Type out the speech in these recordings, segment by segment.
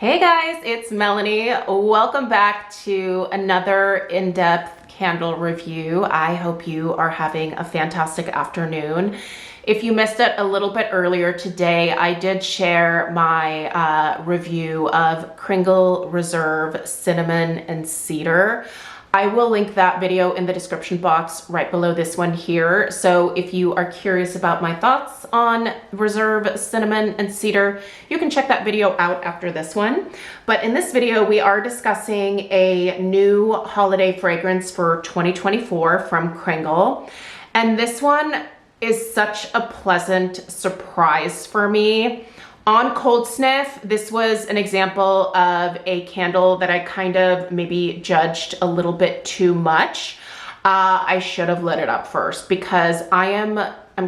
Hey guys, it's Melanie. Welcome back to another in-depth candle review. I hope you are having a fantastic afternoon. If you missed it a little bit earlier today, I did share my review of Kringle Reserve Cinnamon and Cedar. I will link that video in the description box right below this one here. So if you are curious about my thoughts on Reserve Cinnamon and Cedar, you can check that video out after this one. But in this video, we are discussing a new holiday fragrance for 2024 from Kringle. And this one is such a pleasant surprise for me. On Cold Sniff, this was an example of a candle that I kind of maybe judged a little bit too much. I should have lit it up first because I'm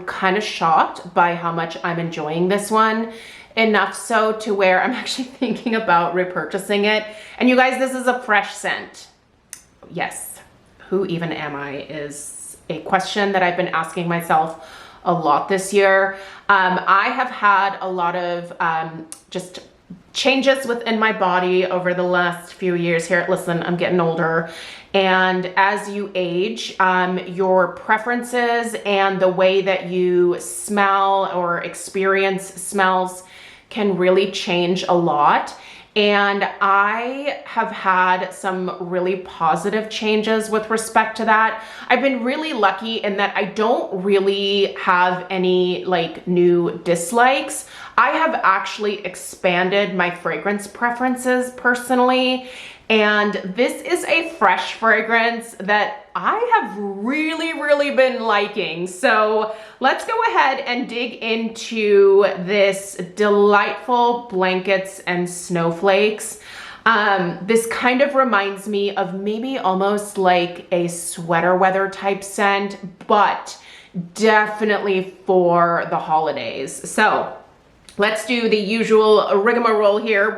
kind of shocked by how much I'm enjoying this one. Enough so to where I'm actually thinking about repurchasing it. And you guys, this is a fresh scent. Yes, who even am I is a question that I've been asking myself a lot this year. I have had a lot of just changes within my body over the last few years here. Listen, I'm getting older. And as you age, your preferences and the way that you smell or experience smells can really change a lot. And I have had some really positive changes with respect to that. I've been really lucky in that I don't really have any like new dislikes. I have actually expanded my fragrance preferences personally. And this is a fresh fragrance that I have really been liking. So let's go ahead and dig into this delightful Blankets and Snowflakes. This kind of reminds me of maybe almost like a sweater weather type scent, but definitely for the holidays. So let's do the usual rigmarole here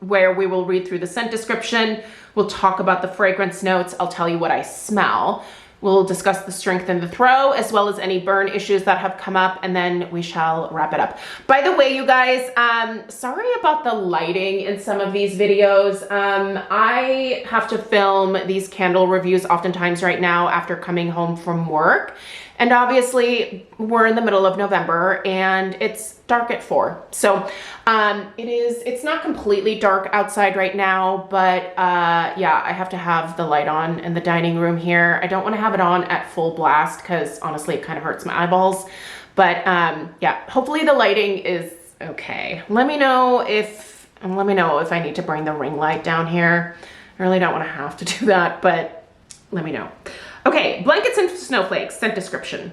where we will read through the scent description. We'll talk about the fragrance notes. I'll tell you what I smell. We'll discuss the strength and the throw, as well as any burn issues that have come up, and then we shall wrap it up. By the way, you guys, sorry about the lighting in some of these videos. I have to film these candle reviews oftentimes right now after coming home from work. And obviously we're in the middle of November and it's dark at 4. So it's not completely dark outside right now, but yeah, I have to have the light on in the dining room here. I don't want to have it on at full blast because honestly it kind of hurts my eyeballs. But yeah, hopefully the lighting is okay. Let me know if I need to bring the ring light down here. I really don't want to have to do that, but let me know. Okay, Blankets and Snowflakes, scent description.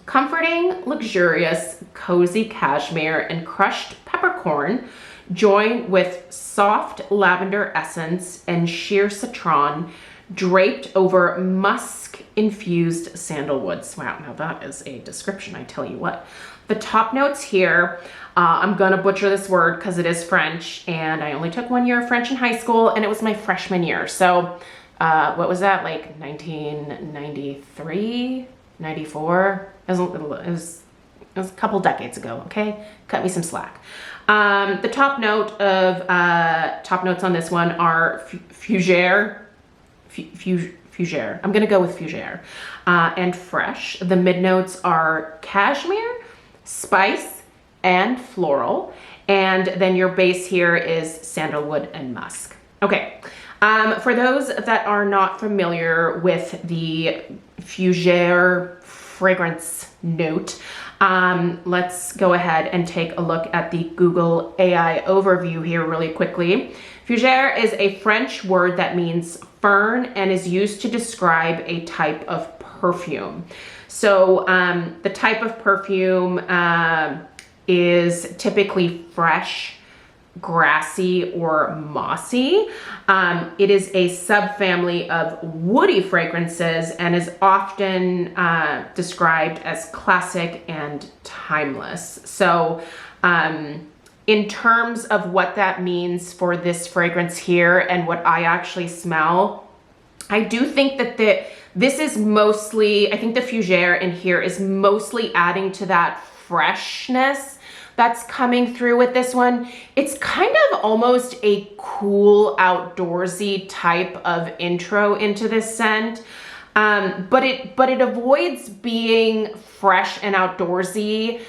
Comforting, luxurious, cozy cashmere and crushed peppercorn join with soft lavender essence and sheer citron draped over musk-infused sandalwoods. Wow, now that is a description, I tell you what. The top notes here, I'm gonna butcher this word because it is French, and I only took 1 year of French in high school, and it was my freshman year. So what was that, like 1993, 94? It was a couple decades ago, okay? Cut me some slack. The top notes on this one are fougere. I'm gonna go with fougere. And fresh. The mid notes are cashmere, spice, and floral. And then your base here is sandalwood and musk. Okay. For those that are not familiar with the fougere fragrance note, let's go ahead and take a look at the Google AI overview here really quickly. Fougere is a French word that means fern and is used to describe a type of perfume. So the type of perfume is typically fresh, grassy, or mossy. It is a subfamily of woody fragrances and is often described as classic and timeless. So in terms of what that means for this fragrance here and what I actually smell, I do think that this is mostly, I think the fougere in here is mostly adding to that freshness that's coming through with this one. It's kind of almost a cool outdoorsy type of intro into this scent. But it avoids being fresh and outdoorsy.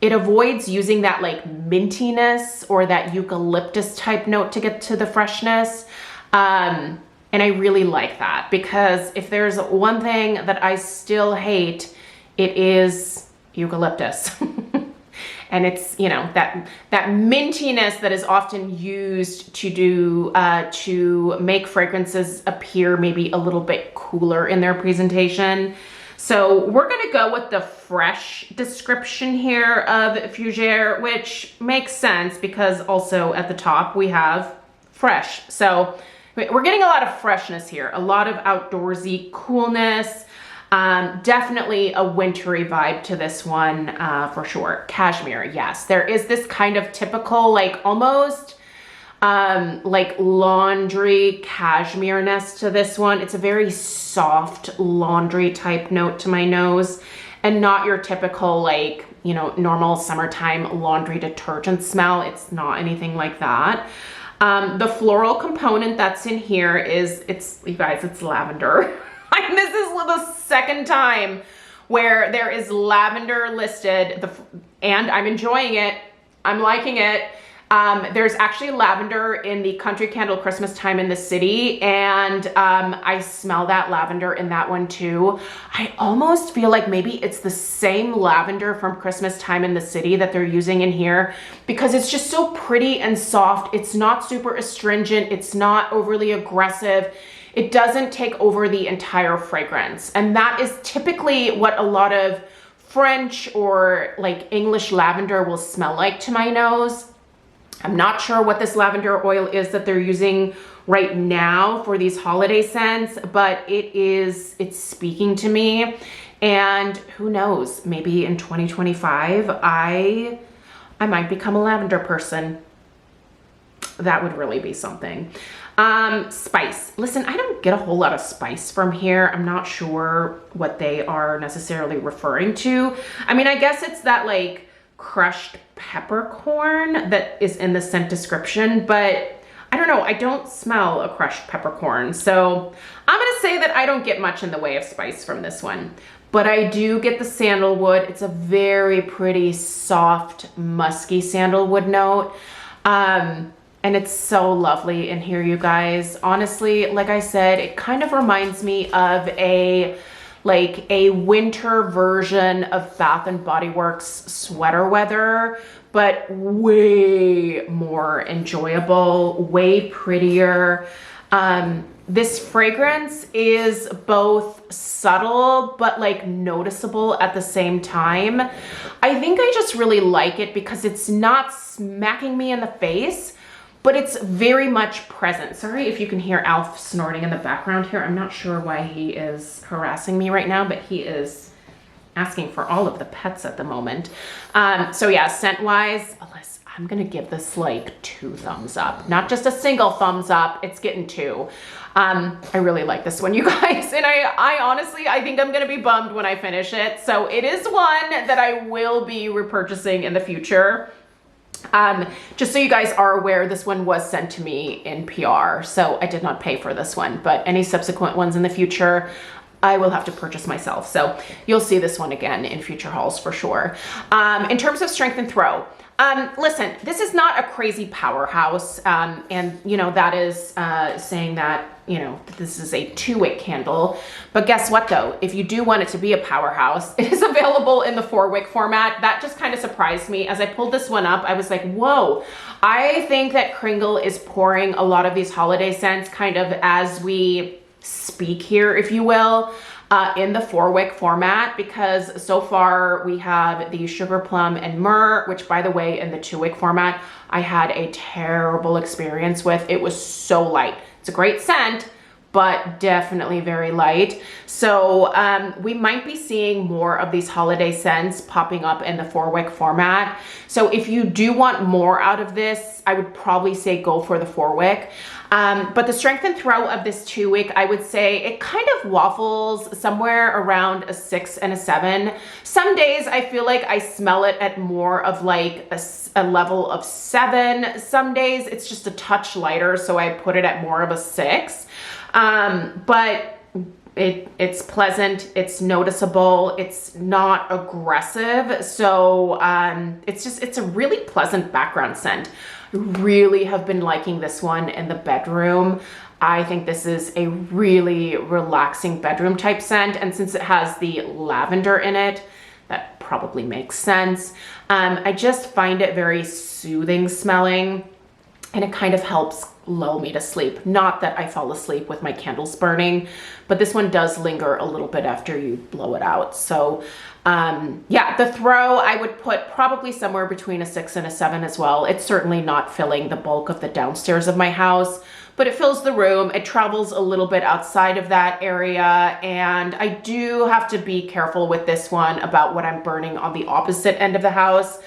It avoids using that like mintiness or that eucalyptus type note to get to the freshness. And I really like that, because if there's one thing that I still hate, it is eucalyptus. And it's, you know, that mintiness that is often used to do, to make fragrances appear maybe a little bit cooler in their presentation. So we're gonna go with the fresh description here of Fougere, which makes sense because also at the top we have fresh. So we're getting a lot of freshness here, a lot of outdoorsy coolness. Definitely a wintry vibe to this one, for sure. Cashmere, yes. There is this kind of typical, like almost like laundry cashmere-ness to this one. It's a very soft laundry type note to my nose, and not your typical like, you know, normal summertime laundry detergent smell. It's not anything like that. The floral component that's in here is, you guys, it's lavender. This is the second time where there is lavender listed, and I'm enjoying it. I'm liking it. There's actually lavender in the Country Candle Christmas Time in the City, and I smell that lavender in that one too. I almost feel like maybe it's the same lavender from Christmas Time in the City that they're using in here, because it's just so pretty and soft. It's not super astringent. It's not overly aggressive. It doesn't take over the entire fragrance. And that is typically what a lot of French or like English lavender will smell like to my nose. I'm not sure what this lavender oil is that they're using right now for these holiday scents, but it's speaking to me. And who knows, maybe in 2025, I might become a lavender person. That would really be something. Spice. Listen, I don't get a whole lot of spice from here. I'm not sure what they are necessarily referring to. I mean, I guess it's that like crushed peppercorn that is in the scent description, but I don't know. I don't smell a crushed peppercorn. So I'm going to say that I don't get much in the way of spice from this one, but I do get the sandalwood. It's a very pretty, soft, musky sandalwood note. And it's so lovely in here, you guys. Honestly, like I said, it kind of reminds me of a winter version of Bath and Body Works Sweater Weather, but way more enjoyable, way prettier. This fragrance is both subtle but like noticeable at the same time. I think I just really like it because it's not smacking me in the face, but it's very much present. Sorry if you can hear Alf snorting in the background here. I'm not sure why he is harassing me right now, but he is asking for all of the pets at the moment. So yeah, scent-wise, Alyssa, I'm gonna give this like 2 thumbs up. Not just a single thumbs up, it's getting 2. I really like this one, you guys. And I honestly, I think I'm gonna be bummed when I finish it. So it is one that I will be repurchasing in the future. Just so you guys are aware, this one was sent to me in PR, so I did not pay for this one, but any subsequent ones in the future, I will have to purchase myself. So you'll see this one again in future hauls for sure. In terms of strength and throw, listen, this is not a crazy powerhouse. And you know, that is saying that, you know, this is a 2-wick candle. But guess what though? If you do want it to be a powerhouse, it is available in the 4-wick format. That just kind of surprised me. As I pulled this one up, I was like, whoa. I think that Kringle is pouring a lot of these holiday scents kind of as we speak here, if you will, in the 4-wick format, because so far we have the Sugar Plum and Myrrh, which by the way, in the 2-wick format, I had a terrible experience with. It was so light. It's a great scent, but definitely very light. So we might be seeing more of these holiday scents popping up in the 4-wick format. So if you do want more out of this, I would probably say go for the 4-wick. But the strength and throw of this 2-wick, I would say it kind of waffles somewhere around a 6 and a 7. Some days I feel like I smell it at more of like a level of 7. Some days it's just a touch lighter, so I put it at more of a 6. But it's pleasant, it's noticeable, it's not aggressive. So it's a really pleasant background scent. I really have been liking this one in the bedroom. I think this is a really relaxing bedroom type scent. And since it has the lavender in it, that probably makes sense. I just find it very soothing smelling, and it kind of helps lull me to sleep. Not that I fall asleep with my candles burning, but this one does linger a little bit after you blow it out. So yeah, the throw I would put probably somewhere between a 6 and a 7 as well. It's certainly not filling the bulk of the downstairs of my house, but it fills the room. It travels a little bit outside of that area, and I do have to be careful with this one about what I'm burning on the opposite end of the house.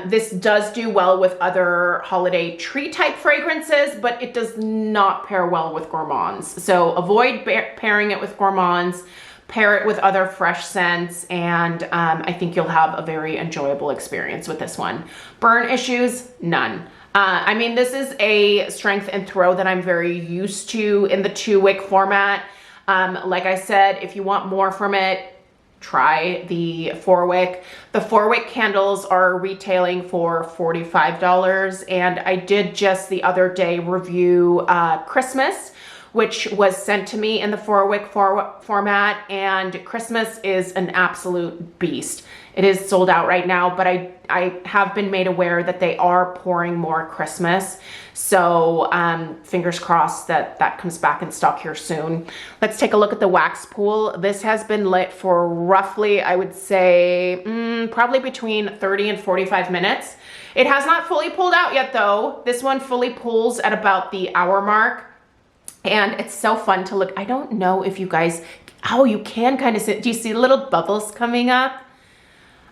This does do well with other holiday tree type fragrances, but it does not pair well with gourmands. So avoid pairing it with gourmands, pair it with other fresh scents, and I think you'll have a very enjoyable experience with this one. Burn issues, none. I mean, this is a strength and throw that I'm very used to in the 2-wick format. Like I said, if you want more from it, try the 4-wick. The 4-wick candles are retailing for $45, and I did just the other day review Christmas, which was sent to me in the 4-wick format, and Christmas is an absolute beast. It is sold out right now, but I have been made aware that they are pouring more Christmas. So fingers crossed that that comes back in stock here soon. Let's take a look at the wax pool. This has been lit for roughly, I would say, probably between 30 and 45 minutes. It has not fully pulled out yet though. This one fully pulls at about the hour mark. And it's so fun to look. I don't know if you guys, oh, you can kind of see, do you see little bubbles coming up?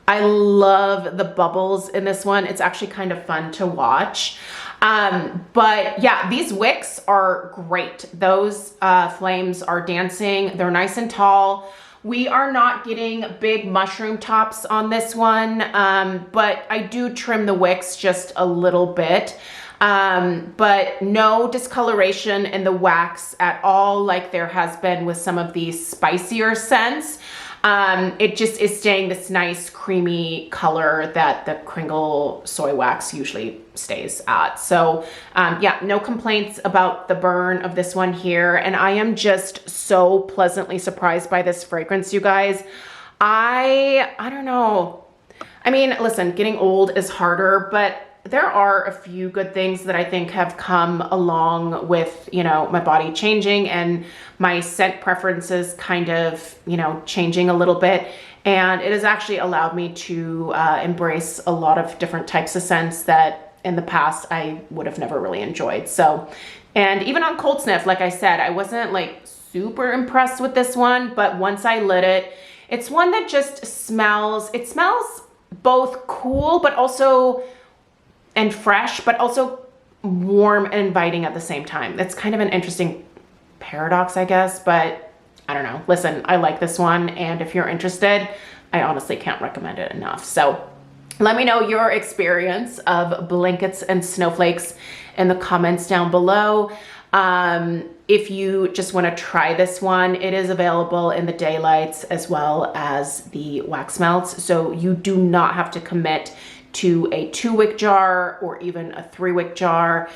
I love the bubbles in this one. It's actually kind of fun to watch. But yeah, these wicks are great. Those flames are dancing. They're nice and tall. We are not getting big mushroom tops on this one, but I do trim the wicks just a little bit. But no discoloration in the wax at all, like there has been with some of these spicier scents. It just is staying this nice creamy color that the Kringle soy wax usually stays at. So yeah, no complaints about the burn of this one here. And I am just so pleasantly surprised by this fragrance, you guys. I don't know. I mean, listen, getting old is harder, but there are a few good things that I think have come along with, you know, my body changing and my scent preferences kind of, you know, changing a little bit. And it has actually allowed me to embrace a lot of different types of scents that in the past I would have never really enjoyed. So, and even on cold sniff, like I said, I wasn't like super impressed with this one, but once I lit it, it's one that just smells, it smells both cool, but also and fresh, but also warm and inviting at the same time. That's kind of an interesting paradox, I guess, but I don't know. Listen, I like this one, and if you're interested, I honestly can't recommend it enough. So let me know your experience of blankets and snowflakes in the comments down below. If you just want to try this one, it is available in the daylights as well as the wax melts. So you do not have to commit to a 2-wick jar or even a 3-wick jar.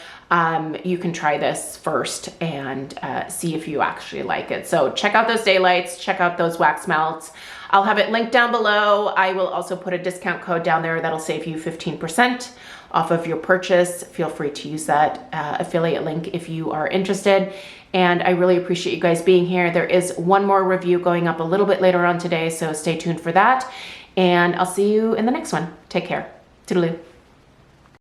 You can try this first and see if you actually like it. So check out those daylights, check out those wax melts. I'll have it linked down below. I will also put a discount code down there that'll save you 15% off of your purchase. Feel free to use that affiliate link if you are interested. And I really appreciate you guys being here. There is one more review going up a little bit later on today, so stay tuned for that. And I'll see you in the next one. Take care. Toodaloo.